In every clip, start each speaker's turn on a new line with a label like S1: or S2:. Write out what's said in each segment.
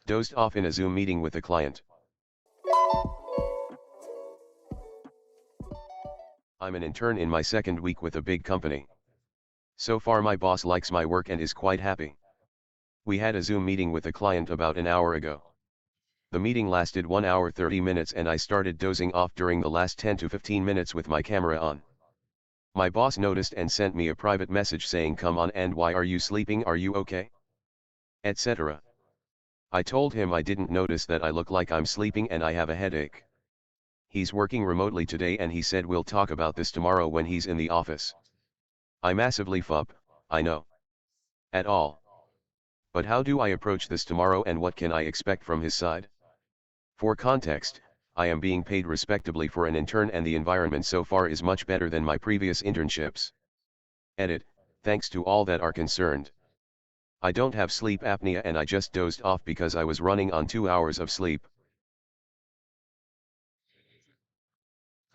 S1: Dozed off in a Zoom meeting with a client. I'm an intern in my second week with a big company. So far my boss likes my work and is quite happy. We had a Zoom meeting with a client about an hour ago. The meeting lasted 1 hour 30 minutes and I started dozing off during the last 10 to 15 minutes with my camera on. My boss noticed and sent me a private message saying, "Come on, and why are you sleeping, are you okay?" etc. I told him I didn't notice that I look like I'm sleeping and I have a headache. He's working remotely today and he said we'll talk about this tomorrow when he's in the office. I massively fup, I know. At all. But how do I approach this tomorrow and what can I expect from his side? For context, I am being paid respectably for an intern and the environment so far is much better than my previous internships. Edit, thanks to all that are concerned. I don't have sleep apnea and I just dozed off because I was running on 2 hours of sleep.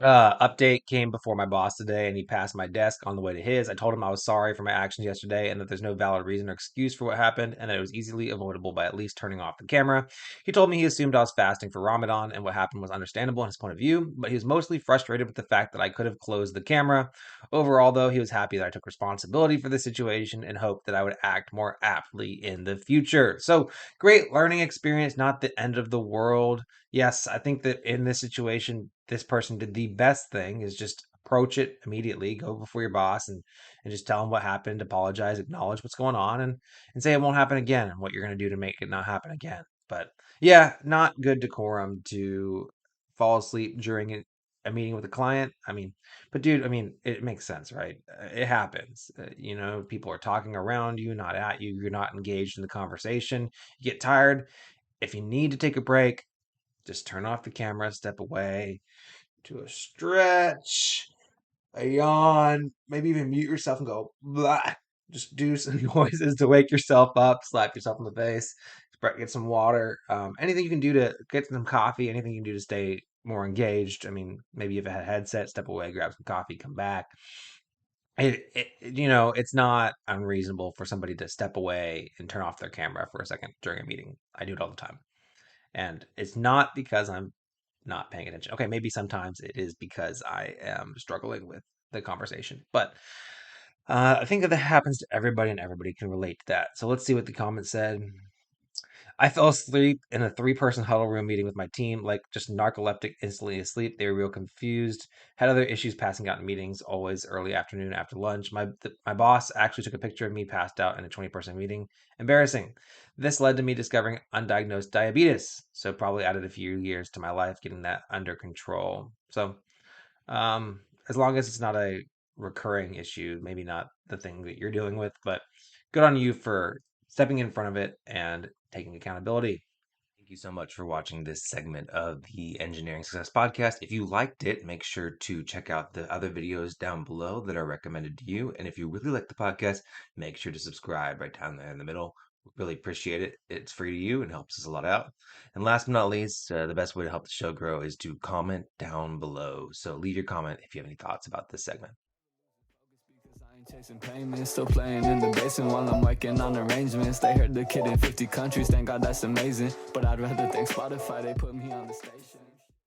S2: Update came before my boss today and he passed my desk on the way to his. I told him I was sorry for my actions yesterday and that there's no valid reason or excuse for what happened and that it was easily avoidable by at least turning off the camera. He told me he assumed I was fasting for Ramadan and what happened was understandable in his point of view, but he was mostly frustrated with the fact that I could have closed the camera. Overall, though, he was happy that I took responsibility for the situation and hoped that I would act more aptly in the future. So, great learning experience, not the end of the world. Yes, I think that in this situation, this person did the best thing is just approach it immediately, go before your boss and just tell him what happened, apologize, acknowledge what's going on and say it won't happen again and what you're going to do to make it not happen again. But yeah, not good decorum to fall asleep during a meeting with a client. I mean, but dude, I mean, it makes sense, right? It happens. People are talking around you, not at you. You're not engaged in the conversation. You get tired. If you need to take a break, just turn off the camera, step away, to a stretch, a yawn, maybe even mute yourself and go blah. Just do some noises to wake yourself up, slap yourself in the face, get some water. Anything you can do to get some coffee, anything you can do to stay more engaged. I mean, maybe if you had a headset, step away, grab some coffee, come back. It's not unreasonable for somebody to step away and turn off their camera for a second during a meeting. I do it all the time. And it's not because I'm not paying attention. Okay, maybe sometimes it is because I am struggling with the conversation, but I think that happens to everybody and everybody can relate to that. So let's see what the comments said. I fell asleep in a three-person huddle room meeting with my team, like just narcoleptic, instantly asleep. They were real confused. Had other issues passing out in meetings, always early afternoon after lunch. My boss actually took a picture of me passed out in a 20-person meeting. Embarrassing. This led to me discovering undiagnosed diabetes, so probably added a few years to my life getting that under control. So, as long as it's not a recurring issue, maybe not the thing that you're dealing with, but good on you for stepping in front of it and taking accountability. Thank you so much for watching this segment of the Engineering Success Podcast. If you liked it, make sure to check out the other videos down below that are recommended to you. And if you really like the podcast, make sure to subscribe right down there in the middle. Really appreciate it. It's free to you and helps us a lot out. And last but not least, the best way to help the show grow is to comment down below. So leave your comment if you have any thoughts about this segment.
S3: Chasing payments, still playing in the basement while I'm working on arrangements. They heard the kid in 50 countries, thank God that's amazing. But I'd rather thank Spotify, they put me on the station.